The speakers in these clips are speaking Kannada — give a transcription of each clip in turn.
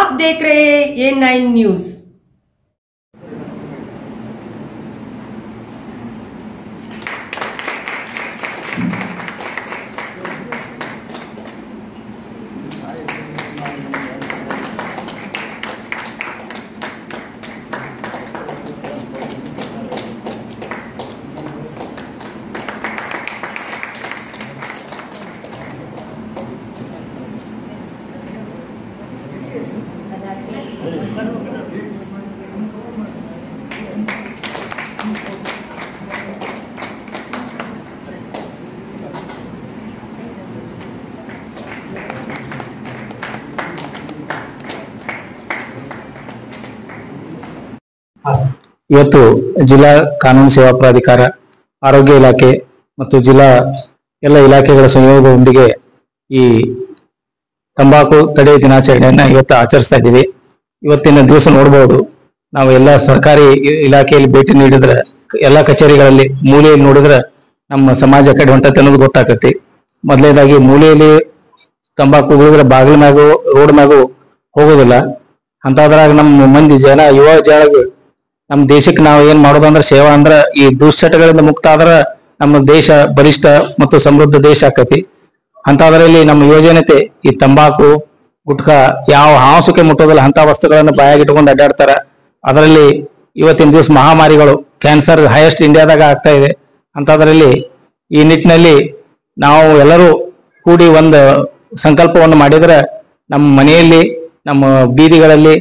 आप देख रहे हैं A9 न्यूज। ಇವತ್ತು ಜಿಲ್ಲಾ ಕಾನೂನು ಸೇವಾ ಪ್ರಾಧಿಕಾರ, ಆರೋಗ್ಯ ಇಲಾಖೆ ಮತ್ತು ಜಿಲ್ಲಾ ಎಲ್ಲ ಇಲಾಖೆಗಳ ಸಂಯೋಗದೊಂದಿಗೆ ಈ ತಂಬಾಕು ತಡೆ ದಿನಾಚರಣೆಯನ್ನ ಇವತ್ತು ಆಚರಿಸ್ತಾ ಇದ್ದೀವಿ. ಇವತ್ತಿನ ದಿವಸ ನೋಡಬಹುದು, ನಾವು ಎಲ್ಲ ಸರ್ಕಾರಿ ಇಲಾಖೆಯಲ್ಲಿ ಭೇಟಿ ನೀಡಿದ್ರೆ, ಎಲ್ಲ ಕಚೇರಿಗಳಲ್ಲಿ ಮೂಲೆಯಲ್ಲಿ ನೋಡಿದ್ರೆ ನಮ್ಮ ಸಮಾಜ ಕಡೆ ಹೊಂಟತೆ ಅನ್ನೋದು ಗೊತ್ತಾಗತ್ತೆ. ಮೊದಲನೇದಾಗಿ ಮೂಲೆಯಲ್ಲಿ ತಂಬಾಕು ಉಳಿದ್ರೆ ಬಾಗಿಲ ಮ್ಯಾಗು ರೋಡ್ ಮ್ಯಾಗು ಹೋಗೋದಿಲ್ಲ. ಅಂತದ್ರಾಗ ನಮ್ಮ ಮಂದಿ ಜನ ಯುವ ಜನರಿಗೆ ನಮ್ಮ ದೇಶಕ್ಕೆ ನಾವು ಏನ್ ಮಾಡೋದಂದ್ರೆ ಸೇವಾ ಅಂದ್ರ ಈ ದುಶ್ಚಟಗಳಿಂದ ಮುಕ್ತ ಆದ್ರ ನಮ್ಮ ದೇಶ ಬಲಿಷ್ಠ ಮತ್ತು ಸಮೃದ್ಧ ದೇಶ ಆಕತಿ. ಅಂತದ್ರಲ್ಲಿ ನಮ್ಮ ಯುವಜನತೆ ಈ ತಂಬಾಕು ಗುಟ್ಕಾ ಯಾವ ಹಾಂಸಕ್ಕೆ ಮುಟ್ಟೋದಿಲ್ಲ ಅಂತ ವಸ್ತುಗಳನ್ನು ಬಾಯಾಗಿಟ್ಕೊಂಡು ಅಡ್ಡಾಡ್ತಾರ. ಅದರಲ್ಲಿ ಇವತ್ತಿನ ದಿವಸ ಮಹಾಮಾರಿಗಳು ಕ್ಯಾನ್ಸರ್ ಹೈಯೆಸ್ಟ್ ಇಂಡಿಯಾದಾಗ ಆಗ್ತಾ ಇದೆ. ಅಂತದ್ರಲ್ಲಿ ಈ ನಿಟ್ಟಿನಲ್ಲಿ ನಾವು ಎಲ್ಲರೂ ಕೂಡಿ ಒಂದು ಸಂಕಲ್ಪವನ್ನು ಮಾಡಿದ್ರೆ ನಮ್ಮ ಮನೆಯಲ್ಲಿ, ನಮ್ಮ ಬೀದಿಗಳಲ್ಲಿ,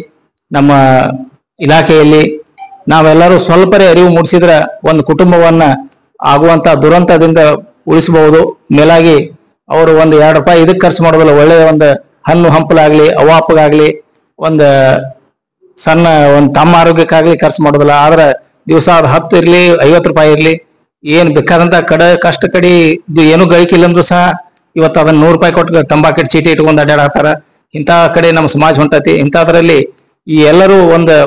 ನಮ್ಮ ಇಲಾಖೆಯಲ್ಲಿ ನಾವೆಲ್ಲರೂ ಸ್ವಲ್ಪರೇ ಅರಿವು ಮೂಡಿಸಿದ್ರೆ ಒಂದು ಕುಟುಂಬವನ್ನ ಆಗುವಂತ ದುರಂತದಿಂದ ಉಳಿಸಬಹುದು. ಮೇಲಾಗಿ ಅವರು ಒಂದು 2 ರೂಪಾಯಿ ಇದಕ್ಕೆ ಖರ್ಚು ಮಾಡೋದಿಲ್ಲ, ಒಳ್ಳೆಯ ಒಂದು ಹಣ್ಣು ಹಂಪಲಾಗ್ಲಿ, ಅವಾಪಗಾಗ್ಲಿ, ಒಂದು ಸಣ್ಣ ಒಂದು ತಮ್ಮ ಆರೋಗ್ಯಕ್ಕಾಗ್ಲಿ ಖರ್ಚು ಮಾಡೋದಿಲ್ಲ. ಆದ್ರೆ ದಿವಸ ಅದು 10 ಇರ್ಲಿ 50 ರೂಪಾಯಿ ಇರ್ಲಿ, ಏನ್ ಬೇಕಾದಂತ ಕಷ್ಟ ಕಡಿ ಏನು ಗಳಿಕಿಲ್ಲ ಅಂದ್ರೂ ಸಹ ಇವತ್ತು ಅದನ್ನ 100 ರೂಪಾಯಿ ಕೊಟ್ಟು ತಂಬಾಕಿಟ್ ಚೀಟಿ ಇಟ್ಕೊಂಡು ಅಡ್ಡಾಡತ್ತಾರ. ಇಂಥ ಕಡೆ ನಮ್ಮ ಸಮಾಜ ಹೊಂಟತಿ. ಇಂಥದ್ರಲ್ಲಿ ಈ ಎಲ್ಲರೂ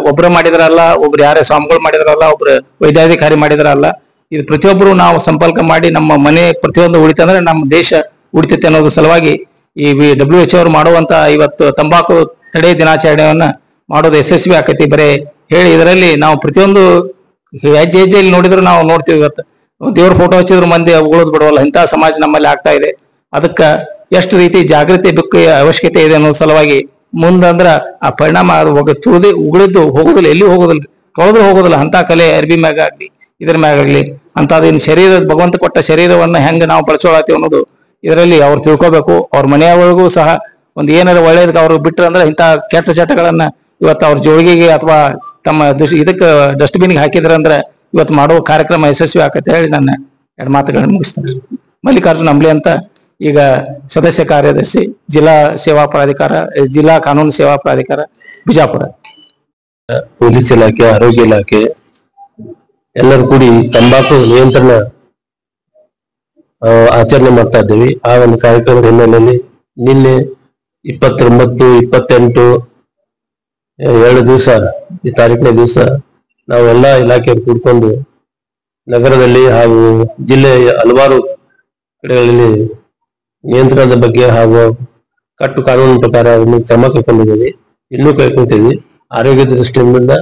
ಒಬ್ರು ಮಾಡಿದ್ರಲ್ಲ, ಒಬ್ರು ಯಾರೇ ಸ್ವಾಮಿಗಳು ಮಾಡಿದ್ರಲ್ಲ, ಒಬ್ರು ವೈದ್ಯಾಧಿಕಾರಿ ಮಾಡಿದ್ರಲ್ಲ, ಇದು ಪ್ರತಿಯೊಬ್ಬರು ನಾವು ಸಂಪರ್ಕ ಮಾಡಿ ನಮ್ಮ ಮನೆ ಪ್ರತಿಯೊಂದು ಉಳಿತಂದ್ರೆ ನಮ್ಮ ದೇಶ ಉಳಿತೈತೆ ಅನ್ನೋದು ಸಲುವಾಗಿ ಈ WHO ಅವರು ಮಾಡುವಂತ ಇವತ್ತು ತಂಬಾಕು ತಡೆ ದಿನಾಚರಣೆಯನ್ನ ಮಾಡೋದು ಯಶಸ್ವಿ ಆಕತಿ. ಬರೇ ಹೇಳಿ ಇದರಲ್ಲಿ ನಾವು ಪ್ರತಿಯೊಂದು ಹೆಜ್ಜೆಯಲ್ಲಿ ನೋಡಿದ್ರು ನಾವು ನೋಡ್ತೀವಿ. ಇವತ್ತು ದೇವ್ರ ಫೋಟೋ ಹಚ್ಚಿದ್ರು ಮಂದಿ ಉಗುಳೋದು ಬಿಡವಲ್ಲ, ಇಂಥ ಸಮಾಜ ನಮ್ಮಲ್ಲಿ ಆಗ್ತಾ ಇದೆ. ಅದಕ್ಕ ಎಷ್ಟು ರೀತಿ ಜಾಗೃತಿ ಬೇಕು ಅವಶ್ಯಕತೆ ಇದೆ ಅನ್ನೋ ಸಲುವಾಗಿ ಮುಂದಂದ್ರ ಆ ಪರಿಣಾಮ ಉಗುಳಿದ್ದು ಹೋಗೋದಿಲ್ಲ, ಎಲ್ಲಿ ಹೋಗೋದಿಲ್ಲ, ತೊಳೆದ್ರು ಹೋಗೋದಿಲ್ಲ. ಅಂತ ಕಲೆ ಅರ್ಬಿ ಮ್ಯಾಗ ಆಗ್ಲಿ ಇದ್ರ ಮ್ಯಾಗ ಆಗ್ಲಿ ಅಂತದೇನು ಶರೀರ ಭಗವಂತ ಕೊಟ್ಟ ಶರೀರವನ್ನ ಹೆಂಗ ನಾವು ಬಳಸೋಳತ್ತೀವಿ ಅನ್ನೋದು ಇದರಲ್ಲಿ ಅವ್ರು ತಿಳ್ಕೊಬೇಕು. ಅವ್ರ ಮನೆಯವರಿಗೂ ಸಹ ಒಂದು ಏನಾರ ಒಳ್ಳೇದಕ್ಕೆ ಅವ್ರು ಬಿಟ್ರಂದ್ರೆ ಇಂಥ ಕೆಟ್ಟ ಚಟಗಳನ್ನ ಇವತ್ತು ಅವ್ರ ಜೋಳಿಗೆಗೆ ಅಥವಾ ತಮ್ಮ ಇದಕ್ಕೆ ಡಸ್ಟ್ಬಿನ್ಗೆ ಹಾಕಿದ್ರಂದ್ರೆ ಇವತ್ತು ಮಾಡುವ ಕಾರ್ಯಕ್ರಮ ಯಶಸ್ವಿ ಆಕತ್ತೆ ಹೇಳಿ ನನ್ನ 2 ಮಾತುಗಳನ್ನು ಮುಗಿಸ್ತೇನೆ. ಮಲ್ಲಿಕಾರ್ಜುನ್ ಅಂಬ್ಲಿ ಅಂತ, ಈಗ ಸದಸ್ಯ ಕಾರ್ಯದರ್ಶಿ, ಜಿಲ್ಲಾ ಸೇವಾ ಪ್ರಾಧಿಕಾರ, ಜಿಲ್ಲಾ ಕಾನೂನು ಸೇವಾ ಪ್ರಾಧಿಕಾರ, ಬಿಜಾಪುರ. ಪೊಲೀಸ್ ಇಲಾಖೆ, ಆರೋಗ್ಯ ಇಲಾಖೆ ಎಲ್ಲರೂ ಕೂಡಿ ತಂಬಾಕು ನಿಯಂತ್ರಣ ಆಚರಣೆ ಮಾಡ್ತಾ ಇದ್ದೀವಿ. ಆ ಒಂದು ಕಾರ್ಯಕ್ರಮದ ಹಿನ್ನೆಲೆಯಲ್ಲಿ ನಿನ್ನೆ 29, 28 2 ದಿವಸ, ಈ ತಾರೀಕಿನ ದಿವಸ ನಾವೆಲ್ಲ ಇಲಾಖೆಯವರು ಕೂಡ್ಕೊಂಡು ನಗರದಲ್ಲಿ ಹಾಗೂ ಜಿಲ್ಲೆಯ ಹಲವಾರು ಕಡೆಗಳಲ್ಲಿ ನಿಯಂತ್ರಣದ ಬಗ್ಗೆ ಹಾಗೂ ಕಟ್ಟು ಕಾನೂನು ಪ್ರಕಾರ ಕ್ರಮ ಕೈಗೊಂಡಿದ್ದೀವಿ, ಇನ್ನೂ ಕೈಗೊಳ್ತೀವಿ. ಆರೋಗ್ಯದ ದೃಷ್ಟಿಯಿಂದ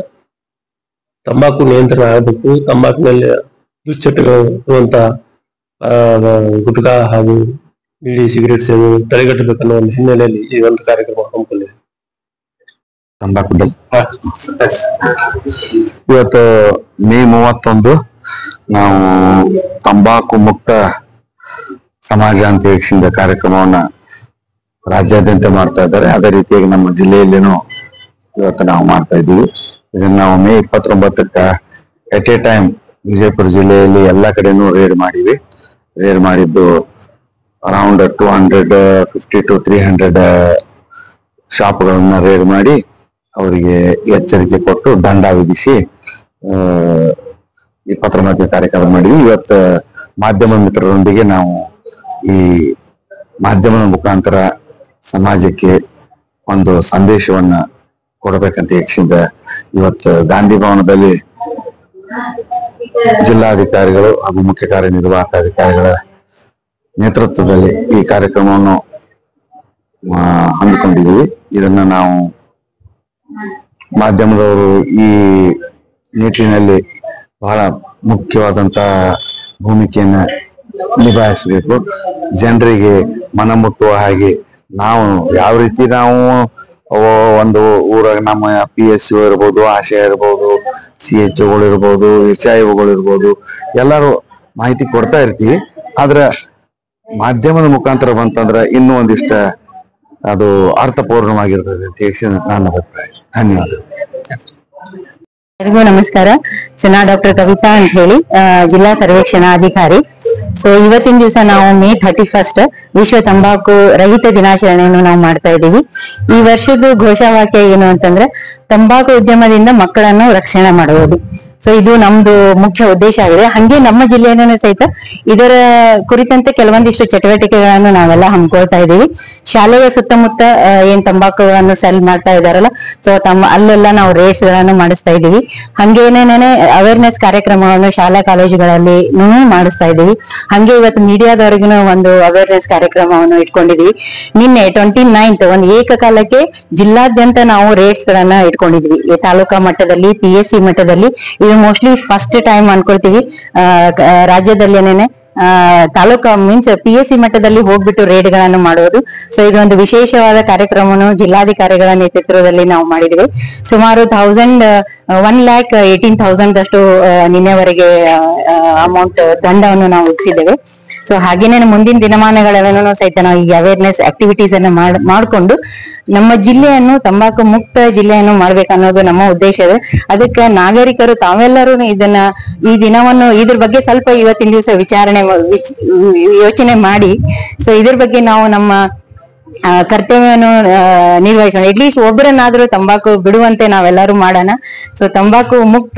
ತಂಬಾಕು ನಿಯಂತ್ರಣ ಆಗಬೇಕು. ತಂಬಾಕಿನಲ್ಲಿ ದುಶ್ಚಟಗಳು ಇರುವಂತ ಗುಟ್ಕಾ ಹಾಗೂ ಬೀಡಿ ಸಿಗರೇಟ್ ಸೇವೆ ತಡೆಗಟ್ಟಬೇಕನ್ನೋ ಒಂದು ಹಿನ್ನೆಲೆಯಲ್ಲಿ ಈ ಒಂದು ಕಾರ್ಯಕ್ರಮ ಹಮ್ಮಿಕೊಂಡಿದೆ. ತಂಬಾಕು ಇವತ್ತು ಮೇ 31 ನಾವು ತಂಬಾಕು ಮುಕ್ತ ಸಮಾಜ ಅಂತ ಹೇಳಿದ ಕಾರ್ಯಕ್ರಮವನ್ನ ರಾಜ್ಯಾದ್ಯಂತ ಮಾಡ್ತಾ ಇದ್ದಾರೆ. ಅದೇ ರೀತಿಯಾಗಿ ನಮ್ಮ ಜಿಲ್ಲೆಯಲ್ಲಿನೂ ಇವತ್ತು ನಾವು ಮಾಡ್ತಾ ಇದ್ದೀವಿ. ಇದನ್ನ ನಾವು ಮೇ 29ಕ್ಕೆ ಎಟ್ ಎ ಟೈಮ್ ವಿಜಯಪುರ ಜಿಲ್ಲೆಯಲ್ಲಿ ಎಲ್ಲಾ ಕಡೆನೂ ರೇಡ್ ಮಾಡಿವಿ. ರೇಡ್ ಮಾಡಿದ್ದು ಅರೌಂಡ್ 250 to 300 ಶಾಪ್ಗಳನ್ನ ರೇಡ್ ಮಾಡಿ ಅವರಿಗೆ ಎಚ್ಚರಿಕೆ ಕೊಟ್ಟು ದಂಡ ವಿಧಿಸಿ ಈ ಪತ್ರ ಮಧ್ಯೆ ಕಾರ್ಯಕ್ರಮ ಮಾಡಿದ್ವಿ. ಇವತ್ತು ಮಾಧ್ಯಮ ಮಿತ್ರರೊಂದಿಗೆ ನಾವು ಈ ಮಾಧ್ಯಮದ ಮುಖಾಂತರ ಸಮಾಜಕ್ಕೆ ಒಂದು ಸಂದೇಶವನ್ನ ಕೊಡಬೇಕಂತ ಯಕ್ಷಿಂದ ಇವತ್ತು ಗಾಂಧಿ ಭವನದಲ್ಲಿ ಜಿಲ್ಲಾಧಿಕಾರಿಗಳು ಹಾಗೂ ಮುಖ್ಯ ಕಾರ್ಯನಿರ್ವಾಹಕ ಅಧಿಕಾರಿಗಳ ನೇತೃತ್ವದಲ್ಲಿ ಈ ಕಾರ್ಯಕ್ರಮವನ್ನು ಹಮ್ಮಿಕೊಂಡಿದ್ದೀವಿ. ಇದನ್ನ ನಾವು ಮಾಧ್ಯಮದವರು ಈ ನಿಟ್ಟಿನಲ್ಲಿ ಬಹಳ ಮುಖ್ಯವಾದಂತ ಭೂಮಿಕೆಯನ್ನ ನಿಭಾಯಿಸಬೇಕು. ಜನರಿಗೆ ಮನ ಮುಟ್ಟುವ ಹಾಗೆ ನಾವು ಯಾವ ರೀತಿ ನಾವು ಒಂದು ಊರಾಗ ನಮ್ಮ PSO ಇರ್ಬೋದು, ಆಶಾ ಇರ್ಬೋದು, CHOಗಳು ಇರ್ಬೋದು, HIOಗಳು ಇರ್ಬೋದು, ಎಲ್ಲರೂ ಮಾಹಿತಿ ಕೊಡ್ತಾ ಇರ್ತೀವಿ. ಆದ್ರೆ ಮಾಧ್ಯಮದ ಮುಖಾಂತರ ಬಂತಂದ್ರ ಇನ್ನೂ ಒಂದಿಷ್ಟ ಅದು ಅರ್ಥಪೂರ್ಣವಾಗಿರ್ತದೆ ಅಂತ ಹೇಳಿ ನನ್ನ ಅಭಿಪ್ರಾಯ. ಧನ್ಯವಾದ. ಎಲ್ಲರಿಗೂ ನಮಸ್ಕಾರ. ನಾ ಡಾಕ್ಟರ್ ಕವಿತಾ ಅಂತ ಹೇಳಿ, ಜಿಲ್ಲಾ ಸರ್ವೇಕ್ಷಣಾಧಿಕಾರಿ. ಸೊ ಇವತ್ತಿನ ದಿವಸ ನಾವು May 31 ವಿಶ್ವ ತಂಬಾಕು ರಹಿತ ದಿನಾಚರಣೆಯನ್ನು ನಾವು ಮಾಡ್ತಾ ಇದ್ದೀವಿ. ಈ ವರ್ಷದ ಘೋಷವಾಕ್ಯ ಏನು ಅಂತಂದ್ರೆ, ತಂಬಾಕು ಉದ್ಯಮದಿಂದ ಮಕ್ಕಳನ್ನು ರಕ್ಷಣೆ ಮಾಡುವುದು. ಸೊ ಇದು ನಮ್ದು ಮುಖ್ಯ ಉದ್ದೇಶ ಆಗಿದೆ. ಹಂಗೆ ನಮ್ಮ ಜಿಲ್ಲೆಯನ್ನು ಸಹಿತ ಇದರ ಕುರಿತಂತೆ ಕೆಲವೊಂದಿಷ್ಟು ಚಟುವಟಿಕೆಗಳನ್ನು ನಾವೆಲ್ಲ ಹಮ್ಮಿಕೊಳ್ತಾ ಇದ್ದೀವಿ. ಶಾಲೆಯ ಸುತ್ತಮುತ್ತ ಏನ್ ತಂಬಾಕುಗಳನ್ನು ಸೆಲ್ ಮಾಡ್ತಾ ಇದಾರಲ್ಲ, ಸೊ ಅಲ್ಲೆಲ್ಲ ನಾವು ರೇಟ್ಸ್ ಗಳನ್ನು ಮಾಡಿಸ್ತಾ ಇದ್ದೀವಿ. ಹಂಗೇನೇನೆ ಅವೇರ್ನೆಸ್ ಕಾರ್ಯಕ್ರಮವನ್ನು ಶಾಲಾ ಕಾಲೇಜುಗಳಲ್ಲಿ ಮಾಡಿಸ್ತಾ ಇದ್ದೀವಿ. ಹಂಗೆ ಇವತ್ತು ಮೀಡಿಯಾದವರಿಗೂ ಒಂದು ಅವೇರ್ನೆಸ್ ಕಾರ್ಯಕ್ರಮವನ್ನು ಇಟ್ಕೊಂಡಿದೀವಿ. ನಿನ್ನೆ 29th ಒಂದು ಏಕಕಾಲಕ್ಕೆ ಜಿಲ್ಲಾದ್ಯಂತ ನಾವು ರೇಟ್ಸ್ ಗಳನ್ನ ಇಟ್ಕೊಂಡಿದ್ವಿ. ತಾಲೂಕಾ ಮಟ್ಟದಲ್ಲಿ, PSC ಮಟ್ಟದಲ್ಲಿ. ಇದು ಮೋಸ್ಟ್ಲಿ ಫಸ್ಟ್ ಟೈಮ್ ಅನ್ಕೊಳ್ತೀವಿ ರಾಜ್ಯದಲ್ಲೇನೆ ತಾಲೂಕಾ ಮೀನ್ಸ್ PSC ಮಟ್ಟದಲ್ಲಿ ಹೋಗ್ಬಿಟ್ಟು ರೇಟ್ ಗಳನ್ನು ಮಾಡೋದು. ಸೊ ಇದೊಂದು ವಿಶೇಷವಾದ ಕಾರ್ಯಕ್ರಮವನ್ನು ಜಿಲ್ಲಾಧಿಕಾರಿಗಳ ನೇತೃತ್ವದಲ್ಲಿ ನಾವು ಮಾಡಿದ್ವಿ. ಸುಮಾರು 1,18,000 ಅಷ್ಟು ನಿನ್ನೆವರೆಗೆ ಅಮೌಂಟ್ ದಂಡವನ್ನು ನಾವು ವಿಧಿಸಿದ್ದೇವೆ. ಸೊ ಹಾಗೇನೆ ಮುಂದಿನ ದಿನಮಾನಗಳನ್ನು ಸಹಿತ ನಾವು ಈ ಅವೇರ್ನೆಸ್ ಆಕ್ಟಿವಿಟೀಸ್ ಅನ್ನ ಮಾಡಿಕೊಂಡು ನಮ್ಮ ಜಿಲ್ಲೆಯನ್ನು ತಂಬಾಕು ಮುಕ್ತ ಜಿಲ್ಲೆಯನ್ನು ಮಾಡ್ಬೇಕನ್ನೋದು ನಮ್ಮ ಉದ್ದೇಶ ಇದೆ. ಅದಕ್ಕೆ ನಾಗರಿಕರು ತಾವೆಲ್ಲರೂ ಈ ದಿನವನ್ನು ಇದ್ರ ಬಗ್ಗೆ ಸ್ವಲ್ಪ ಇವತ್ತಿನ ದಿವಸ ಯೋಚನೆ ಮಾಡಿ, ಸೊ ಇದ್ರ ಬಗ್ಗೆ ನಾವು ನಮ್ಮ ಕರ್ತವ್ಯವನ್ನು ನಿರ್ವಹಿಸೋಣ. ಅಟ್ಲೀಸ್ಟ್ ಒಬ್ಬರನ್ನಾದ್ರೂ ತಂಬಾಕು ಬಿಡುವಂತೆ ನಾವೆಲ್ಲರೂ ಮಾಡೋಣ. ಸೊ ತಂಬಾಕು ಮುಕ್ತ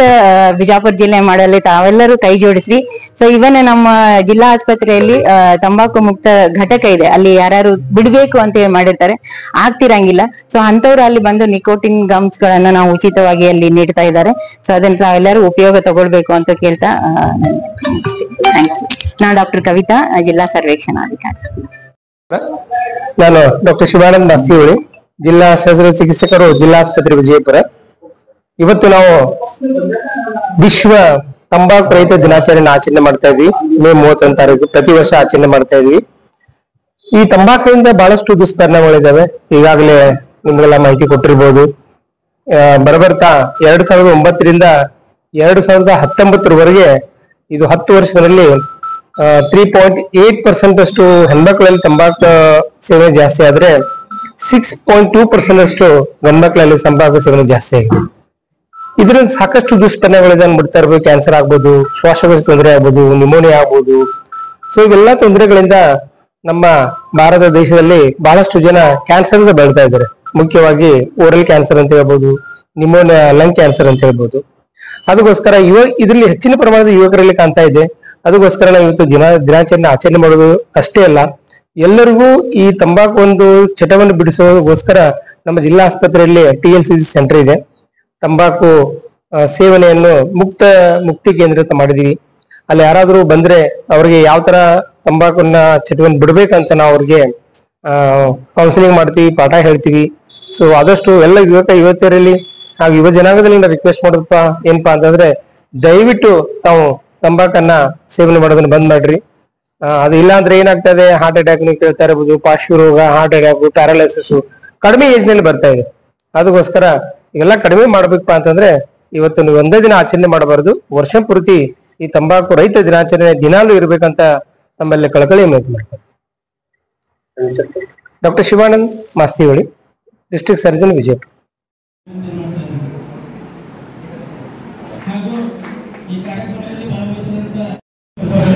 ಬಿಜಾಪುರ ಜಿಲ್ಲೆ ಮಾಡಲಿ ತಾವೆಲ್ಲರೂ ಕೈ ಜೋಡಿಸ್ರಿ. ಸೊ ಇವನ್ ನಮ್ಮ ಜಿಲ್ಲಾ ಆಸ್ಪತ್ರೆಯಲ್ಲಿ ತಂಬಾಕು ಮುಕ್ತ ಘಟಕ ಇದೆ. ಅಲ್ಲಿ ಯಾರು ಬಿಡ್ಬೇಕು ಅಂತ ಹೇಳಿ ಮಾಡಿರ್ತಾರೆ, ಆಗ್ತಿರಂಗಿಲ್ಲ. ಸೊ ಅಂತವ್ರು ಅಲ್ಲಿ ಬಂದು ನಿಕೋಟಿನ್ ಗಮ್ಸ್ ಗಳನ್ನ ನಾವು ಉಚಿತವಾಗಿ ಅಲ್ಲಿ ನೀಡ್ತಾ ಇದ್ದಾರೆ. ಸೊ ಅದನ್ನ ತಾವೆಲ್ಲರೂ ಉಪಯೋಗ ತಗೊಳ್ಬೇಕು ಅಂತ ಕೇಳ್ತಾ ಥ್ಯಾಂಕ್ ಯು. ನಾ ಡಾಕ್ಟರ್ ಕವಿತಾ, ಜಿಲ್ಲಾ ಸರ್ವೇಕ್ಷಣಾಧಿಕಾರಿ. ನಾನು ಡಾಕ್ಟರ್ ಶಿವಾನಂದ್ ಮಾಸ್ತಿಹೊಳಿ, ಜಿಲ್ಲಾ ಶಸ್ತ್ರಚಿಕಿತ್ಸಕರು, ಜಿಲ್ಲಾ ಆಸ್ಪತ್ರೆ ವಿಜಯಪುರ. ಇವತ್ತು ನಾವು ವಿಶ್ವ ತಂಬಾಕು ರಹಿತ ದಿನಾಚರಣೆ ಆಚರಣೆ ಮಾಡ್ತಾ ಇದ್ವಿ. May 31 ತಾರೀಕು ಪ್ರತಿ ವರ್ಷ ಆಚರಣೆ ಮಾಡ್ತಾ ಇದ್ವಿ. ಈ ತಂಬಾಕಿನಿಂದ ಬಹಳಷ್ಟು ದುಷ್ಪರಿಣಾಮಗಳಿದ್ದಾವೆ. ಈಗಾಗಲೇ ನಿಮ್ಗೆಲ್ಲ ಮಾಹಿತಿ ಕೊಟ್ಟಿರ್ಬೋದು. ಬರಬರ್ತಾ 2009ರಿಂದ 2019 ಇದು 10 ವರ್ಷದಲ್ಲಿ 3.8% ಅಷ್ಟು ಹೆಣ್ಮಕ್ಳಲ್ಲಿ ತಂಬಾಕು ಸೇವನೆ ಜಾಸ್ತಿ ಆದ್ರೆ 6.2% ಅಷ್ಟು ಗಂಡ್ಮಕ್ಳಲ್ಲಿ ತಂಬಾಕು ಸೇವನೆ ಜಾಸ್ತಿ ಆಗಿದೆ. ಇದರಿಂದ ಸಾಕಷ್ಟು ದುಷ್ಪರಿಣಾಮಗಳಿದೆ ಅನ್ಬಿಡ್ತಾ ಇರ್ಬೋದು. ಕ್ಯಾನ್ಸರ್ ಆಗ್ಬೋದು, ಶ್ವಾಸಕೋಶ ತೊಂದರೆ ಆಗ್ಬೋದು, ನಿಮೋನಿಯಾ ಆಗ್ಬೋದು. ಸೊ ಇವೆಲ್ಲ ತೊಂದರೆಗಳಿಂದ ನಮ್ಮ ಭಾರತ ದೇಶದಲ್ಲಿ ಬಹಳಷ್ಟು ಜನ ಕ್ಯಾನ್ಸರ್ ಇಂದ ಬೆಳ್ತಾ ಇದ್ದಾರೆ. ಮುಖ್ಯವಾಗಿ ಓರಲ್ ಕ್ಯಾನ್ಸರ್ ಅಂತ ಹೇಳ್ಬೋದು, ನಿಮೋನಿಯಾ, ಲಂಗ್ ಕ್ಯಾನ್ಸರ್ ಅಂತ ಹೇಳ್ಬೋದು. ಅದಕ್ಕೋಸ್ಕರ ಇದರಲ್ಲಿ ಹೆಚ್ಚಿನ ಪ್ರಮಾಣದ ಯುವಕರಲ್ಲಿ ಕಾಣ್ತಾ ಇದೆ. ಅದಕ್ಕೋಸ್ಕರ ನಾವು ಇವತ್ತು ದಿನಾಚರಣೆ ಆಚರಣೆ ಮಾಡೋದು ಅಷ್ಟೇ ಅಲ್ಲ, ಎಲ್ಲರಿಗೂ ಈ ತಂಬಾಕು ಒಂದು ಚಟವನ್ನು ಬಿಡಿಸೋದಕ್ಕೋಸ್ಕರ ನಮ್ಮ ಜಿಲ್ಲಾ ಆಸ್ಪತ್ರೆಯಲ್ಲಿ TLCC ಸೆಂಟರ್ ಇದೆ. ತಂಬಾಕು ಸೇವನೆಯನ್ನು ಮುಕ್ತಿ ಕೇಂದ್ರ ಅಂತ ಮಾಡಿದೀವಿ. ಅಲ್ಲಿ ಯಾರಾದ್ರೂ ಬಂದ್ರೆ ಅವ್ರಿಗೆ ಯಾವ ತರ ತಂಬಾಕುನ ಚಟವನ್ನು ಬಿಡ್ಬೇಕಂತ ನಾವು ಅವ್ರಿಗೆ ಕೌನ್ಸಿಲಿಂಗ್ ಮಾಡ್ತೀವಿ, ಪಾಠ ಹೇಳ್ತೀವಿ. ಸೊ ಆದಷ್ಟು ಎಲ್ಲ ಯುವತಿಯರಲ್ಲಿ ನಾವು ಯುವ ಜನಾಂಗದಲ್ಲಿ ರಿಕ್ವೆಸ್ಟ್ ಮಾಡೋದಪ್ಪ ಏನಪ್ಪಾ ಅಂತಂದ್ರೆ, ದಯವಿಟ್ಟು ತಾವು ತಂಬಾಕನ್ನ ಸೇವನೆ ಮಾಡೋದನ್ನ ಬಂದ್ ಮಾಡ್ರಿ. ಅದು ಇಲ್ಲ ಅಂದ್ರೆ ಏನಾಗ್ತದೆ, ಹಾರ್ಟ್ ಅಟ್ಯಾಕ್ ನೀವು ಕೇಳ್ತಾ ಇರಬಹುದು, ಪಾರ್ಶ್ವ ರೋಗ, ಹಾರ್ಟ್ ಅಟ್ಯಾಕ್, ಪ್ಯಾರಾಲೈಸಿಸ್ ಕಡಿಮೆ ಏಜ್ ನಲ್ಲಿ ಬರ್ತಾ ಇದೆ. ಅದಕ್ಕೋಸ್ಕರ ಇವೆಲ್ಲ ಕಡಿಮೆ ಮಾಡ್ಬೇಕಪ್ಪ ಅಂತಂದ್ರೆ ಇವತ್ತು ನೀವು ಒಂದೇ ದಿನ ಆಚರಣೆ ಮಾಡಬಾರದು, ವರ್ಷ ಪೂರ್ತಿ ಈ ತಂಬಾಕು ರಹಿತ ದಿನಾಚರಣೆ ದಿನಾಲೂ ಇರ್ಬೇಕಂತ ನಮ್ಮಲ್ಲಿ ಕಳಕಳಿ ವಿನಂತಿ ಮಾಡ್ತಾರೆ. Doctor Shivanand Mastiholi, district surgeon, Vijayapura. ಈ ಕಾರ್ಯಕ್ರಮದಲ್ಲಿ ಭಾಗವಹಿಸಿದಂತ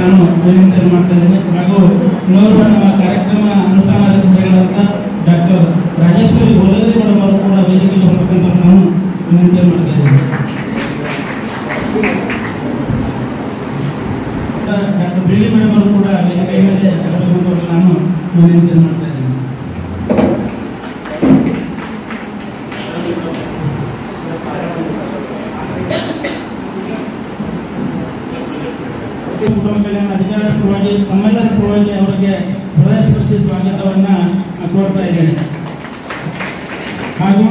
ನಾನು ವಿನಂತಿ ಮಾಡ್ತಾ ಇದ್ದೇನೆ. ಹಾಗೂ ಇನ್ನೊಬ್ಬ ನಮ್ಮ ಕಾರ್ಯಕ್ರಮ ಅನುಷ್ಠಾನಾಧಿಕಾರಿಗಳಂತ ಡಾಕ್ಟರ್ ರಾಜೇಶ್ವರಿ ಗೋಲದ್ರಿ ಮೇಡಮ್ ಅವರು ಕೂಡ ವೇದಿಕೆಗೆ ಬರಬೇಕಂತ ನಾನು ವಿನಂತಿ ಮಾಡ್ತಾ ಇದ್ದೇನೆ. ಡಾಕ್ಟರ್ ಬಿಳಿ ಮೇಡಮ್ ಅವರು ಕೂಡ ವೇದಿಕೆ ಮೇಲೆ ಬರಬೇಕಂತ ನಾನು ವಿನಂತಿ ಮಾಡ್ತಾ ಇದ್ದೇನೆ. ಕುಟುಂಬ ಕಲ್ಯಾಣ ಅಧಿಕಾರಿಗಳ ಪರವಾಗಿ, ತಮ್ಮೆಲ್ಲರ ಪರವಾಗಿ ಅವರಿಗೆ ಹೃದಯಸ್ಪರ್ಶಿ ಸ್ವಾಗತವನ್ನ ಕೋರ್ತಾ ಇದ್ದೇನೆ. ಹಾಗೂ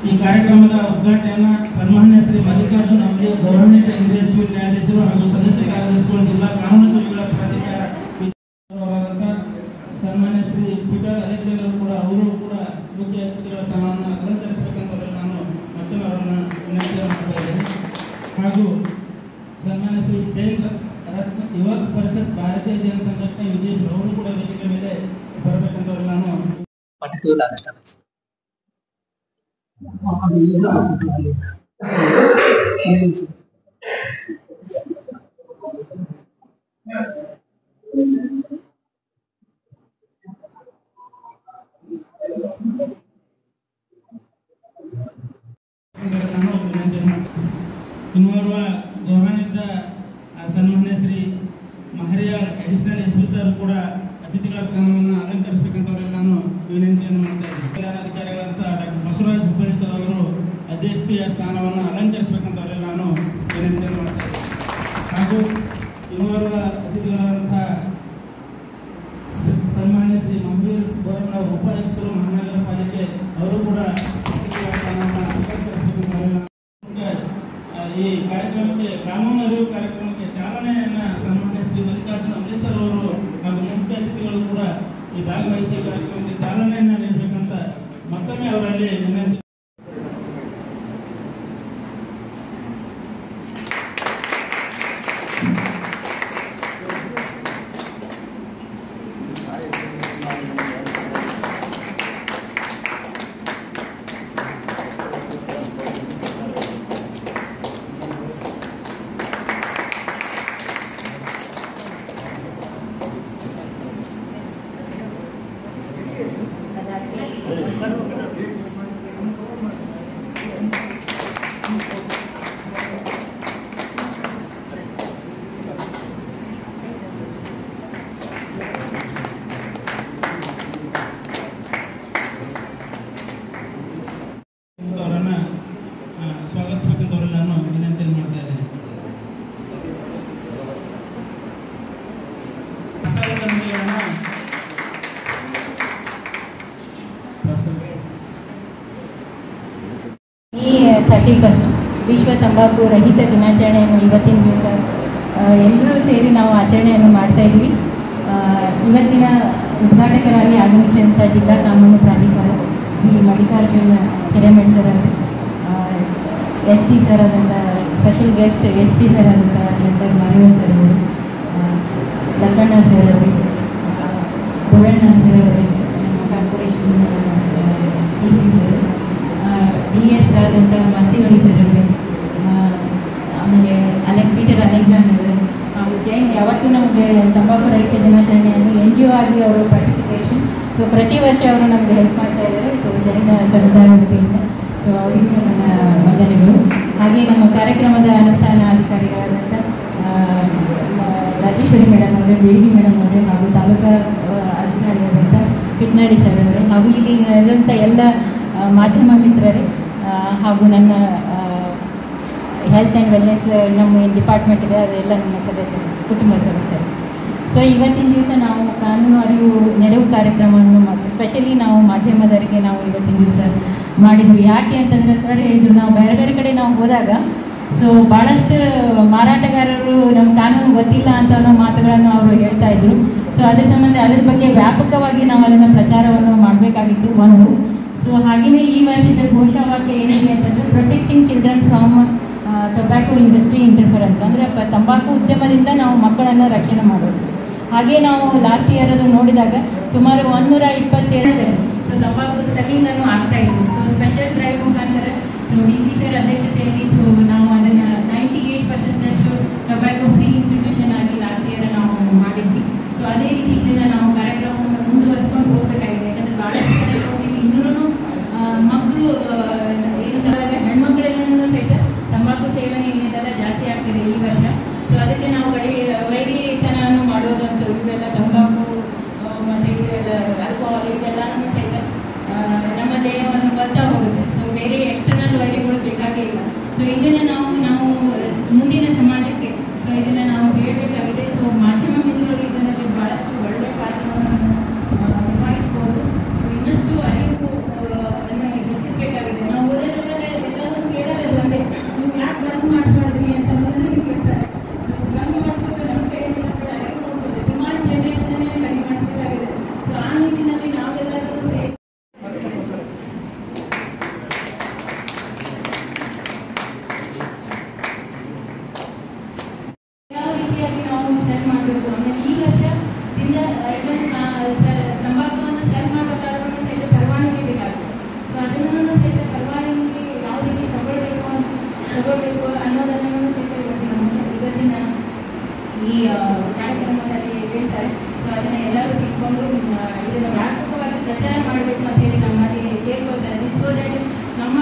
ಈ ಕಾರ್ಯಕ್ರಮದ ಉದ್ಘಾಟನೆಯನ್ನು ಸನ್ಮಾನ್ಯ ಶ್ರೀ ಮಲ್ಲಿಕಾರ್ಜುನ್ ಅಂಬಿ ಗೌರವಾನ್ವಿತ ಇಂದ್ರಿಯ ಸಿವಿಲ್ ನ್ಯಾಯಾಧೀಶರು ಹಾಗೂ ಸದಸ್ಯ ಕಾರ್ಯದರ್ಶಿಗಳು ಜಿಲ್ಲಾ ಕಾನೂನು ಸೇವೆಗಳ ಪ್ರಾಧಿಕಾರ ಸನ್ಮಾನ್ಯ ಶ್ರೀ ಪೀಟರ್ ಅಲೆಕ್ಸಾಂಡರ್ ಕೂಡ ಅವರು ಕೂಡ ಮುಖ್ಯ ಅತಿಥಿಗಳ ಸ್ಥಾನವನ್ನು ಅಲಂಕರಿಸಬೇಕಂತ ನಾನು ಮತ್ತೊಮ್ಮೆ ಅವರನ್ನು ವಿನಂತಿ ಮಾಡ್ತಾ ಇದ್ದೇನೆ. ಹಾಗೂ ಸನ್ಮಾನ್ಯ ಶ್ರೀ ಜೈನ್ ರತ್ನ ಯುವ ಪರಿಷತ್ ಭಾರತೀಯ ಜೈನ ಸಂಘಟನೆ ವಿಜಯ್ ಅವರು ಕೂಡ ವೇದಿಕೆ ಮೇಲೆ ಬರಬೇಕಂತ ನಾನು ಇನ್ನೋರ್ವ ಗೌರವಾನ್ವಿತ ಸನ್ಮಾನ್ಯ ಶ್ರೀ ಮಹರಿಯಾರ್ ಅಡಿಷನಲ್ ಎಸ್ಪಿ ಸರ್ ಕೂಡ ಅತಿಥಿಗಳ ಸ್ಥಾನವನ್ನು ಅಲಂಕರಿಸಬೇಕಂತವರೆಲ್ಲ ನಾನು ವಿನಂತಿಯನ್ನು ಮಾಡ್ತಾ ಇದ್ದೀನಿ. ಅಧಿಕಾರಿಗಳಂತ ಡಾಕ್ಟರ್ ಬಸವರಾಜ್ ಹುಬ್ಬಳ್ಳಿ ಸರ್ ಅವರು ಅಧ್ಯಕ್ಷೀಯ ಸ್ಥಾನವನ್ನು ಅಲಂಕರಿಸಬೇಕಂತವರೆಲ್ಲ ನಾನು ವಿನಂತಿಯನ್ನು ಮಾಡ್ತಾ ಇದ್ದೀನಿ. ಹಾಗೂ ಇನ್ನೋರ್ವ ಅತಿಥಿಗಳಾದಂಥ ಸನ್ಮಾನ್ಯ ಶ್ರೀ ಮಹವೀರ್ ಗೌರವ ಉಪಾಯುಕ್ತರು ಮಹಾನಗರ ಪಾಲಿಕೆ ಅವರು ಕೂಡ ಸ್ಥಾನವನ್ನು ಅಲಂಕರಿಸಬೇಕಂತವರೆಲ್ಲ ಈ ಕಾರ್ಯಕ್ರಮಕ್ಕೆ ಕಾನೂನು ಅರಿವು ಕಾರ್ಯಕ್ರಮಕ್ಕೆ ಚಾಲನೆಯನ್ನು ಸನ್ಮಾನ್ಯ ಶ್ರೀ ಮಲ್ಲಿಕಾರ್ಜುನ್ ಅಂಬೇಸರ್ ಅವರು ಹಾಗೂ ಮುಖ್ಯ ಅತಿಥಿಗಳು ಕೂಡ ಈ ಭಾಗವಹಿಸಿ ಕಾರ್ಯಕ್ರಮಕ್ಕೆ ಚಾಲನೆಯನ್ನು ನೀಡಬೇಕಂತ ಮತ್ತೊಮ್ಮೆ ಅವರಲ್ಲಿ ವಿನಂತಿ. ಸ್ವಾಗತಿಸಬೇಕಂತವರೆಲ್ಲ ನಾನು ವಿನಂತಿಯನ್ನು ಮಾಡ್ತಾ ಇದ್ದೇನೆ. ಈ 31 ವಿಶ್ವ ತಂಬಾಕು ರಹಿತ ದಿನಾಚರಣೆಯನ್ನು ಇವತ್ತಿನ ದಿವಸ ಎಲ್ಲರೂ ಸೇರಿ ನಾವು ಆಚರಣೆಯನ್ನು ಮಾಡ್ತಾ ಇದ್ವಿ. ಇವತ್ತಿನ ಉದ್ಘಾಟಕರಾಗಿ ಆಗಮಿಸಿದಂಥ ಜಿಲ್ಲಾ ಕಾನೂನು ಪ್ರಾಧಿಕಾರ ಶ್ರೀ ಮಲ್ಲಿಕಾರ್ಜುನ್ ಹಿರೇಮಠ್ ಸರ್ ಅವರು, ಎಸ್ ಪಿ ಸರ್ ಆದಂಥ special guest S P sir ಆದಂಥ ಡಾಕ್ಟರ್ ಮಾರಿವಲ್ ಸರ್ ಅವರು, ಲಕ್ಕಣ್ಣ ಸರ್ ಅವರು, ಬೋರಣ್ಣ ಸರ್ ಅವರು, corporation D C sir, D S ಆದಂಥ ಮಾಸ್ತಿವಳಿ ಸರ್ ಅವರು, ಆಮೇಲೆ ಪೀಟರ್ ಅಲೆಕ್ಸಾಂಡರ್ ಹಾಗೂ ಜೈನ್ ಯಾವತ್ತೂ ನಮಗೆ ತಂಬಾಕು ರಹಿತ ದಿನಾಚರಣೆಯನ್ನು NGO ಆಗಿ ಅವರು ಪಾರ್ಟಿಸಿಪೇಷನ್. ಸೊ ಪ್ರತಿ ವರ್ಷ ಅವರು ನಮಗೆ ಹೆಲ್ಪ್ ಮಾಡ್ತಾ ಇದ್ದಾರೆ. ಸೊ ಜೈನ ಸಮುದಾಯ ವತಿಯಿಂದ ಸೊ ಅವರಿಗೂ ನನ್ನ ವಂದನೆಗಳು. ಹಾಗೆ ನಮ್ಮ ಕಾರ್ಯಕ್ರಮದ ಅನುಷ್ಠಾನ ಅಧಿಕಾರಿಗಳಾದಂಥ ರಾಜೇಶ್ವರಿ ಮೇಡಮ್ ಅವರೇ, ಬೇಡಿಗೆ ಮೇಡಮ್ ಅವರೇ, ಹಾಗೂ ತಾಲೂಕಾ ಅಧಿಕಾರಿಯಾದಂಥ ಕಿಟ್ನಾಡಿ ಸರ್ ಅವರೇ, ಹಾಗೂ ಇಲ್ಲಿ ಇರುವಂಥ ಎಲ್ಲ ಮಾಧ್ಯಮ ಮಿತ್ರರೇ, ಹಾಗೂ ನನ್ನ ಹೆಲ್ತ್ ಆ್ಯಂಡ್ ವೆಲ್ನೆಸ್ ನಮ್ಮ ಡಿಪಾರ್ಟ್ಮೆಂಟ್ ಇದೆ, ಅದೆಲ್ಲ ನಮ್ಮ ಸದಸ್ಯರು, ಕುಟುಂಬ ಸದಸ್ಯರು. ಸೊ ಇವತ್ತಿನ ದಿವಸ ನಾವು ಕಾನೂನು ಅರಿವು ನೆರವು ಕಾರ್ಯಕ್ರಮವನ್ನು ಸ್ಪೆಷಲಿ ನಾವು ಮಾಧ್ಯಮದವರಿಗೆ ನಾವು ಇವತ್ತಿನ ದಿವಸ ಮಾಡಿದ್ವಿ. ಯಾಕೆ ಅಂತಂದರೆ ಸರ್ ಹೇಳಿದ್ರು, ನಾವು ಬೇರೆ ಬೇರೆ ಕಡೆ ನಾವು ಹೋದಾಗ ಸೊ ಭಾಳಷ್ಟು ಮಾರಾಟಗಾರರು ನಮ್ಮ ಕಾನೂನು ಗೊತ್ತಿಲ್ಲ ಅಂತ ಅನ್ನೋ ಮಾತುಗಳನ್ನು ಅವರು ಹೇಳ್ತಾ ಇದ್ರು. ಸೊ ಅದ್ರ ಸಂಬಂಧ ಅದ್ರ ಬಗ್ಗೆ ವ್ಯಾಪಕವಾಗಿ ನಾವು ಅದನ್ನು ಪ್ರಚಾರವನ್ನು ಮಾಡಬೇಕಾಗಿತ್ತು ಒಂದು. ಸೊ ಹಾಗೆಯೇ ಈ ವರ್ಷದ ಘೋಷವಾಕ್ಯ ಏನಿದೆ ಅಂತಂದರೆ protecting children from tobacco industry interference, ಅಂದರೆ ತಂಬಾಕು ಉದ್ಯಮದಿಂದ ನಾವು ಮಕ್ಕಳನ್ನು ರಕ್ಷಣೆ ಮಾಡೋದು. ಹಾಗೆ ನಾವು ಲಾಸ್ಟ್ ಇಯರ್ ಅದು ನೋಡಿದಾಗ ಸುಮಾರು 122 ಸೊ ತಂಬಾಕು ಸೆಲ್ಲಿಂಗನ್ನು ಆಗ್ತಾ ಇತ್ತು. ಸೊ ಸ್ಪೆಷಲ್ ಡ್ರೈವ್ ಮುಖಾಂತರ ಸೊ ಡಿ ಸಿ ಸರ್ ಅಧ್ಯಕ್ಷತೆಯಲ್ಲಿ ಸೊ ನಾವು ಅದನ್ನು 98% ಟೊಬ್ಯಾಕೋ ಫ್ರೀ ಇನ್ಸ್ಟಿಟ್ಯೂಷನ್ ಆಗಿ ಲಾಸ್ಟ್ ಇಯರ್ ನಾವು ಮಾಡಿದ್ವಿ. ಸೊ ಅದೇ ರೀತಿ ಇದನ್ನು ನಾವು ಕಾರ್ಯಕ್ರಮವನ್ನು ಮುಂದುವರಿಸ್ಕೊಂಡು ಹೋಗಬೇಕಾಗಿದೆ. ಯಾಕಂದರೆ ಭಾಳಷ್ಟು ಕಡೆ ಹೋಗಿ ಇನ್ನೂ ಮಕ್ಕಳು ಏನು ಹೆಣ್ಮಕ್ಳೆಲ್ಲನೂ ಸಹಿತ ತಂಬಾಕು ಸೇವನೆ ಏನಿದೆಲ್ಲ ಜಾಸ್ತಿ ಆಗ್ತಿದೆ ಈ ವರ್ಷ. ಸೊ ಅದಕ್ಕೆ ನಾವು ವೈರಿತನವನ್ನು ಮಾಡೋದಂತೂ ಇವೆಲ್ಲ ತಂಬಾಕು ಮತ್ತು ಇದೆಲ್ಲ ಆಲ್ಕೋಹಾಲ್ ಇದೆಲ್ಲನೂ ಸಹಿತ ನಮ್ಮ ದೇಹವನ್ನು ಬರ್ತಾ ಹೋಗುತ್ತೆ. ಸೊ ಬೇರೆ ಎಕ್ಸ್ಟರ್ನಲ್ ವೈರಿಗಳು ಬೇಕಾಗೇ ಇಲ್ಲ. ಸೊ ಇದನ್ನು ನಾವು ಮುಂದಿನ ಸಮಾಜಕ್ಕೆ ಸೊ ಇದನ್ನು ನಾವು ಕಾರ್ಯಕ್ರಮದಲ್ಲಿ ಹೇಳ್ತಾರೆ. ಸೊ ಅದನ್ನ ಎಲ್ಲರೂ ತಿಳ್ಕೊಂಡು ಇದನ್ನು ವ್ಯಾಪಕವಾಗಿ ಪ್ರಚಾರ ಮಾಡಬೇಕು ಅಂತ ಹೇಳಿ ನಮ್ಮಲ್ಲಿ ಕೇಳ್ಕೊಳ್ತಾ ಇದ್ದೀವಿ. ಸೊ ದಟ್ ನಮ್ಮ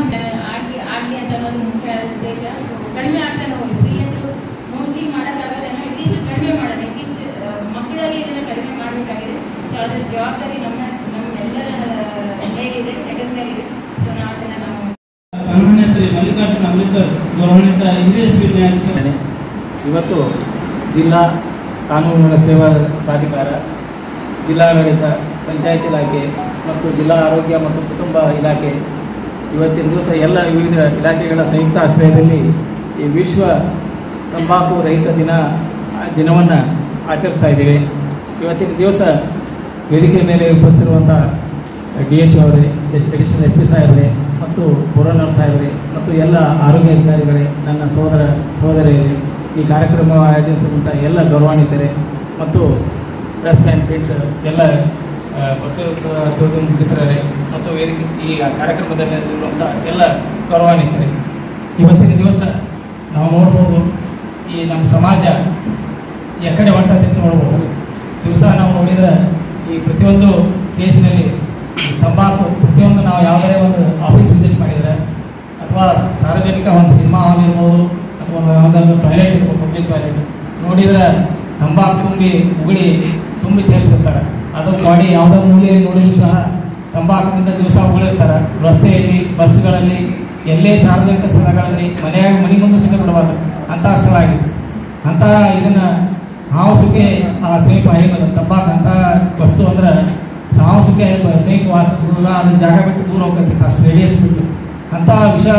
ಆಗಲಿ ಅಂತ ಅನ್ನೋದು ಮುಖ್ಯ ಉದ್ದೇಶ. ಸೊ ಕಡಿಮೆ ಆಗ್ತಾನೆ ಹೋಗಿ ಫ್ರೀ ಅಂತೂ ಮೋಸ್ಟ್ಲಿ ಮಾಡೋಕ್ಕಾಗಲ್ಲ, ಅಟ್ಲೀಸ್ಟ್ ಕಡಿಮೆ ಮಾಡೋಣ, ಅಟ್ಲೀಸ್ಟ್ ಮಕ್ಕಳಲ್ಲಿ ಇದನ್ನು ಕಡಿಮೆ ಮಾಡಬೇಕಾಗಿದೆ. ಸೊ ಅದರ ಜವಾಬ್ದಾರಿ ನಮ್ಮೆಲ್ಲರ ಮೇಲಿದೆ, ಹೆಗಲಿನಲ್ಲಿದೆ. ಸೊ ನಾವು ಅದನ್ನು ನಾವು ಸನ್ಮಾನ್ಯ ಶ್ರೀ ಮಲ್ಲಿಕಾರ್ಜುನ ಅಮಲಿ ಸರ್ ಗೌರವಾನ್ವಿತ ಹಿರಿಯ ನ್ಯಾಯಾಧೀಶರೇ, ಇವತ್ತು ಜಿಲ್ಲಾ ಕಾನೂನು ಸೇವಾ ಪ್ರಾಧಿಕಾರ, ಜಿಲ್ಲಾಡಳಿತ, ಪಂಚಾಯತ್ ಇಲಾಖೆ ಮತ್ತು ಜಿಲ್ಲಾ ಆರೋಗ್ಯ ಮತ್ತು ಕುಟುಂಬ ಇಲಾಖೆ ಇವತ್ತಿನ ದಿವಸ ಎಲ್ಲ ವಿವಿಧ ಇಲಾಖೆಗಳ ಸಂಯುಕ್ತ ಆಶ್ರಯದಲ್ಲಿ ಈ ವಿಶ್ವ ತಂಬಾಕು ರಹಿತ ದಿನವನ್ನು ಆಚರಿಸ್ತಾ ಇದ್ದೇವೆ. ಇವತ್ತಿನ ದಿವಸ ವೇದಿಕೆ ಮೇಲೆ ಉಪಸ್ಥಿತಿರುವಂಥ DHO ಅವರೇ, ಅಡಿಷನಲ್ SP ಸಾಹೇಬರೇ ಮತ್ತು ಕೊರೋನರ್ ಸಾಹೇಬರೇ ಮತ್ತು ಎಲ್ಲ ಆರೋಗ್ಯ ಅಧಿಕಾರಿಗಳೇ, ನನ್ನ ಸಹೋದರಿಯರೇ, ಈ ಕಾರ್ಯಕ್ರಮ ಆಯೋಜಿಸಿದಂಥ ಎಲ್ಲ ಗೌರವಾನ್ವಿತರೆ ಮತ್ತು ಪ್ರೆಸ್ ಆ್ಯಂಡ್ ಪ್ರಿಂಟ್ ಎಲ್ಲ ಮಿತ್ರರೇ ಮತ್ತು ವೇದಿಕೆ ಈ ಕಾರ್ಯಕ್ರಮದಲ್ಲಿರುವಂಥ ಎಲ್ಲ ಗೌರವಾನ್ವಿತರೆ, ಇವತ್ತಿನ ದಿವಸ ನಾವು ನೋಡ್ಬೋದು ಈ ನಮ್ಮ ಸಮಾಜ ಎಕಡೆ ಹೊಂಟಂತ ನೋಡ್ಬೋದು. ದಿವಸ ನಾವು ನೋಡಿದರೆ ಈ ಪ್ರತಿಯೊಂದು ಕೇಸಿನಲ್ಲಿ ತಂಬಾಕು ಪ್ರತಿಯೊಂದು ನಾವು ಯಾವುದೇ ಒಂದು ಆಫೀಸ್ ವಿಸಿಟ್ ಮಾಡಿದರೆ ಅಥವಾ ಸಾರ್ವಜನಿಕ ಒಂದು ಸಿನಿಮಾ ಹಾಲ್ ಇರ್ಬೋದು ಅಥವಾ ಯಾವುದಾದ್ರು ಟಾಯ್ಲೆಟ್ ಇರ್ಬೋದು, ಪಬ್ಲಿಕ್ ಟಾಯ್ಲೆಟ್ ನೋಡಿದರೆ ತಂಬಾಕು ತುಂಬಿ ಸೇರ್ತಿರ್ತಾರೆ. ಅದು ಬಾಡಿ ಯಾವುದೋ ಮೂಲೆಯಲ್ಲಿ ನೋಡಿದ್ರು ಸಹ ತಂಬಾಕಿನಿಂದ ದಿವಸ ಉಗುಳಿರ್ತಾರೆ. ರಸ್ತೆಯಲ್ಲಿ, ಬಸ್ಗಳಲ್ಲಿ, ಎಲ್ಲೇ ಸಾರ್ವಜನಿಕ ಸ್ಥಳಗಳಲ್ಲಿ, ಮನೆ ಮುಂದೆ ಸಿಗಬಿಡಬಾರ್ದು ಅಂತಹ ಸ್ಥಳ ಆಗಿದೆ. ಅಂತಹ ಇದನ್ನು ಹಾವು ಸುಕ್ಕೆ ಆ ಸೇಫ್ ಆಗಿರೋದು ತಂಬಾಕು ಅಂತ ವಸ್ತು ಅಂದ್ರೆ ಹಾವು ಸುಕ್ಕೆ ಸೇಫ್ ವಾಸಿಸಲ್ಲ, ಅದನ್ನ ಜಾಗ ಬಿಟ್ಟು ದೂರ ಹೋಗ್ತೈತಿ, ಅಷ್ಟು ರೇಡಿಯಸ್ ಬಿಟ್ಟು. ಅಂತಹ ವಿಷಯ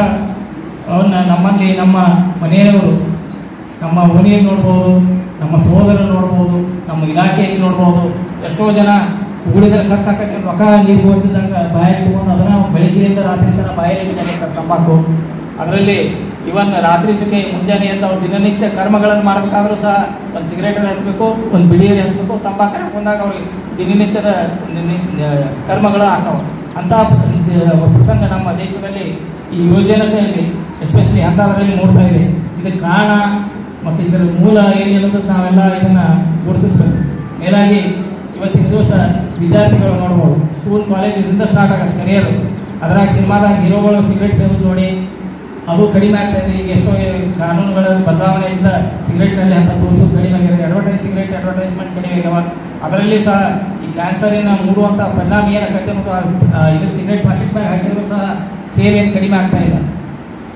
ಅವನ್ನ ನಮ್ಮಲ್ಲಿ ನಮ್ಮ ಮನೆಯವರು, ನಮ್ಮ ಓಣಿಯಲ್ಲಿ ನೋಡ್ಬೋದು, ನಮ್ಮ ಸಹೋದರರು ನೋಡ್ಬೋದು, ನಮ್ಮ ಇಲಾಖೆಯಲ್ಲಿ ನೋಡ್ಬೋದು. ಎಷ್ಟೋ ಜನ ಉಗುಳಿದ್ರೆ ಖರ್ಚಾಕಕ್ಕೆ ರೊಕ್ಕ ನೀರು ಹೋಗ್ತಿದ್ದಂಗೆ ಬಾಯಲ್ಲಿ ಇಟ್ಕೊಂಡು ಅದನ್ನು ಬೆಳಗ್ಗೆಯಿಂದ ರಾತ್ರಿ ತನಕ ಬಾಯಲ್ಲಿ ಇಟ್ಕೊಂಡಿರ್ತಾರೆ ತಂಬಾಕು. ಅದರಲ್ಲಿ ಇವನ್ ರಾತ್ರಿ ಸುಖೆ ಮುಂಜಾನೆಯಿಂದ ಅವ್ರು ದಿನನಿತ್ಯ ಕರ್ಮಗಳನ್ನು ಮಾಡಬೇಕಾದ್ರೂ ಸಹ ಒಂದು ಸಿಗರೇಟನ್ನು ಹಚ್ಚಬೇಕು, ಒಂದು ಬಿಡಿಯಲ್ಲಿ ಹಚ್ಚಬೇಕು. ತಂಬಾಕು ಹಾಕೊಂಡಾಗ ಅವ್ರಿಗೆ ದಿನನಿತ್ಯದ ಕರ್ಮಗಳು ಆಗ್ತಾವೆ. ಅಂಥ ಪ್ರಸಂಗ ನಮ್ಮ ದೇಶದಲ್ಲಿ ಈ ಯೋಜನೆಯಲ್ಲಿ ಎಸ್ಪೆಷಲಿ ಅಂಥದ್ರಲ್ಲಿ ನೋಡ್ತಾ ಇದೆ. ಇದಕ್ಕೆ ಕಾರಣ ಮತ್ತು ಇದರ ಮೂಲ ಏನು ಅನ್ನೋದಕ್ಕೆ ನಾವೆಲ್ಲ ಇದನ್ನು ಗುರುತಿಸ್ಬೇಕು. ಮೇಲಾಗಿ ಇವತ್ತಿನ ದಿವಸ ವಿದ್ಯಾರ್ಥಿಗಳು ನೋಡ್ಬೋದು, ಸ್ಕೂಲ್ ಕಾಲೇಜಿಂದ ಸ್ಟಾರ್ಟ್ ಆಗುತ್ತೆ ಕರಿಯರು. ಅದರಾಗ ಸಿನಿಮಾದಾಗ ಹೀರೋಗಳು ಸಿಗರೇಟ್ ಸೇರೋದು ನೋಡಿ ಅದು ಕಡಿಮೆ ಆಗ್ತಾ ಇದೆ. ಈಗ ಎಷ್ಟೋ ಕಾನೂನುಗಳ ಬದಲಾವಣೆಯಿಂದ ಸಿಗರೇಟ್ನಲ್ಲಿ ಅಂತ ತೋರಿಸೋದು ಕಡಿಮೆ ಆಗಿದೆ. ಸಿಗರೇಟ್ ಅಡ್ವರ್ಟೈಸ್ಮೆಂಟ್ ಕಡಿಮೆ ಆಗ್ಯಾವ. ಅದರಲ್ಲಿ ಸಹ ಈ ಕ್ಯಾನ್ಸರಿನ ಮೂಡುವಂಥ ಪರಿಣಾಮ ಏನಾಗತ್ತೆ ಅನ್ನೋದು ಇದ್ರ ಸಿಗರೇಟ್ ಪಾಕೆಟ್ ಬ್ಯಾಗ್ ಹಾಕಿದ್ರು ಸಹ ಸೇಲ್ ಏನು ಕಡಿಮೆ ಆಗ್ತಾ ಇಲ್ಲ.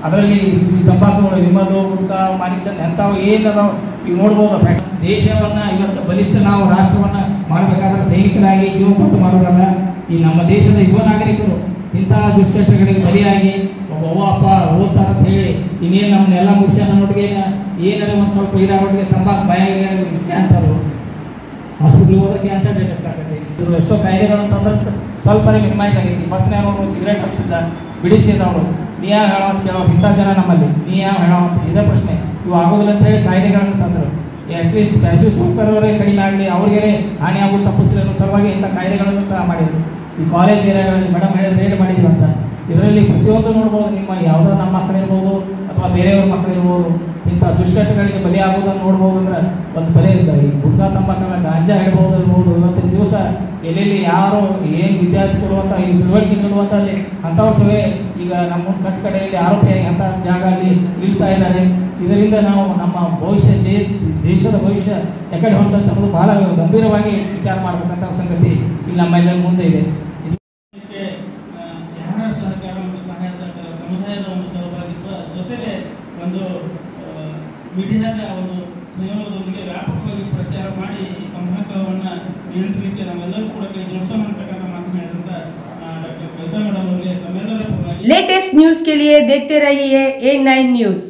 ಅದರಲ್ಲಿ ಈ ತಂಬಾಕುಗಳು, ವಿಮಲು, ಗುಟ್ಕಾ, ಮಾಣಿಕ್ಚಂದ್ ಎಂಥವು ಏನದಾವ ಇವು ನೋಡ್ಬೋದು. ದೇಶವನ್ನು ಇವತ್ತು ಬಲಿಷ್ಠ ನಾವು ರಾಷ್ಟ್ರವನ್ನು ಮಾಡಬೇಕಾದ್ರೆ ಸೈನಿಕರಾಗಿ ಜೀವ ಕೊಟ್ಟು ಮಾಡೋದಲ್ಲ. ಈ ನಮ್ಮ ದೇಶದ ಯುವ ನಾಗರಿಕರು ಇಂತಹ ದುಶ್ಚಟಗಳಿಗೆ ಬಲಿಯಾಗಿ ಒಬ್ಬ ಅಪ್ಪ ಓದ್ತಾರ ಅಂತ ಹೇಳಿ ಇನ್ನೇನು ನಮ್ಮನ್ನೆಲ್ಲ ಮುಗಿಸಿ ಅನ್ನೋಟಿಗೆ ಏನಾದ್ರು ಒಂದು ಸ್ವಲ್ಪ ಇದಾಗೋಟಿಗೆ ತಂಬಾಕು ಬಾಯಿಗೆ ಕ್ಯಾನ್ಸರು, ಹಾಸ್ಪಿಟ್ಲಿಗೆ ಹೋದ್ರೆ ಕ್ಯಾನ್ಸರ್ ಡಿಟೆಕ್ಟ್ ಆಗುತ್ತೆ. ಇದ್ರ ಎಷ್ಟೋ ಕಾಯಿಲೆಗಳು ಅಂತಂದ್ರೆ ಸ್ವಲ್ಪ ಮಿನಿಮೈಸ್ ಆಗೈತಿ. ಬಸ್ನಾಗ ಸಿಗರೇಟ್ ಹಚ್ತಿದ್ದ ಬಿಡಿಸಿದವರು ನೀ ಯಾವ ಹೇಳೋ ಅಂತ ಕೇಳೋ ಇಂಥ ಜನ ನಮ್ಮಲ್ಲಿ ನೀ ಯಾವ ಹೇಳೋ ಅಂತ ಇದೇ ಪ್ರಶ್ನೆ. ಇವು ಆಗೋದಿಲ್ಲ ಅಂತ ಹೇಳಿ ಕಾಯ್ದೆಗಳನ್ನು ತಂದರು. ಅಟ್ಲೀಸ್ಟ್ ಪ್ಯಾಸಿವ್ ಸ್ಮೋಕರ್ವರೇ ಕಡಿಮೆ ಆಗಲಿ, ಅವ್ರಿಗೆ ಹಾನಿ ಆಗೋದು ತಪ್ಪಿಸಿ ಅನ್ನೋ ಸಲುವಾಗಿ ಇಂಥ ಕಾಯ್ದೆಗಳನ್ನು ಸಹ ಮಾಡಿದರು. ಈ ಕಾಲೇಜ್ ಏರಿಯಾಗಳಲ್ಲಿ ಮೇಡಮ್ ಹೇಳಿದ್ರೆ ರೇಡ್ ಮಾಡಿದ್ರು ಅಂತ. ಇದರಲ್ಲಿ ಪ್ರತಿಯೊಂದು ನೋಡ್ಬೋದು, ನಿಮ್ಮ ಯಾವುದೋ ನಮ್ಮ ಮಕ್ಕಳಿರ್ಬೋದು ಅಥವಾ ಬೇರೆಯವ್ರ ಮಕ್ಕಳಿರ್ಬೋದು, ಇಂಥ ದುಶ್ಚಟಗಳಿಗೆ ಬಲಿಯಾಗೋದನ್ನು ನೋಡ್ಬೋದು. ಅಂದ್ರೆ ಒಂದು ಬಲೆ ಇದ್ದ ಈ ಗುಟ್ಕಾ ತಂಬಾಕಲ್ಲ ಗಾಂಜಾ ಇರ್ಬೋದು ಇರ್ಬೋದು. ಇವತ್ತಿನ ದಿವಸ ಎಲ್ಲೆಲ್ಲಿ ಯಾರು ಏನು ವಿದ್ಯಾರ್ಥಿಗಳು ಅಂತ ಈ ತಿಳುವಳಿಕೆ ನೀಡುವಂಥಲ್ಲಿ ಅಂಥವ್ರ ಸಭೆ ಈಗ ನಮ್ಮ ಕಡೆಯಲ್ಲಿ ಆರೋಪಿಯಾಗಿ ಅಂಥ ಜಾಗ ಅಲ್ಲಿ ನಿಲ್ತಾ ಇದ್ದಾರೆ. ಇದರಿಂದ ನಾವು ನಮ್ಮ ಭವಿಷ್ಯ ದೇಶದ ಭವಿಷ್ಯ ಯಾಕಡೆ ಹೊಂಟಂತ ಅನ್ನೋದು ಬಹಳ ಗಂಭೀರವಾಗಿ ವಿಚಾರ ಮಾಡಬೇಕಂತ ಸಂಗತಿ ಇಲ್ಲಿ ನಮ್ಮೆಲ್ಲ ಮುಂದೆ ಇದೆ. ಯಾರ ಸಹಕಾರ ಮತ್ತು ಸಹಾಯ ಸಹಕಾರ, ಸಮುದಾಯದ ಒಂದು ಸಹಭಾಗಿತ್ವ, ಜೊತೆಗೆ ಒಂದು ಮೀಡಿಯಾದ ಒಂದು ಸಂಯೋಗದೊಂದಿಗೆ ವ್ಯಾಪಕವಾಗಿ ಪ್ರಚಾರ ಮಾಡಿ ಈ ತಂಬಾಕುವನ್ನು ನಿಯಂತ್ರಿಸಲಿಕ್ಕೆ ನಾವೆಲ್ಲರೂ ಕೂಡ ಕೈ ಜೋಡಿಸೋಣ ಅಂತಕ್ಕಂಥ ಮಾತನ್ನು ಹೇಳಿದಂಥ ಡಾಕ್ಟರ್ ಕವಿತಾ ಮೇಡಮ್ ಅವರಿಗೆ ತಮ್ಮೆಲ್ಲರ लेटेस्ट न्यूज के लिए देखते रहिए A9 न्यूज।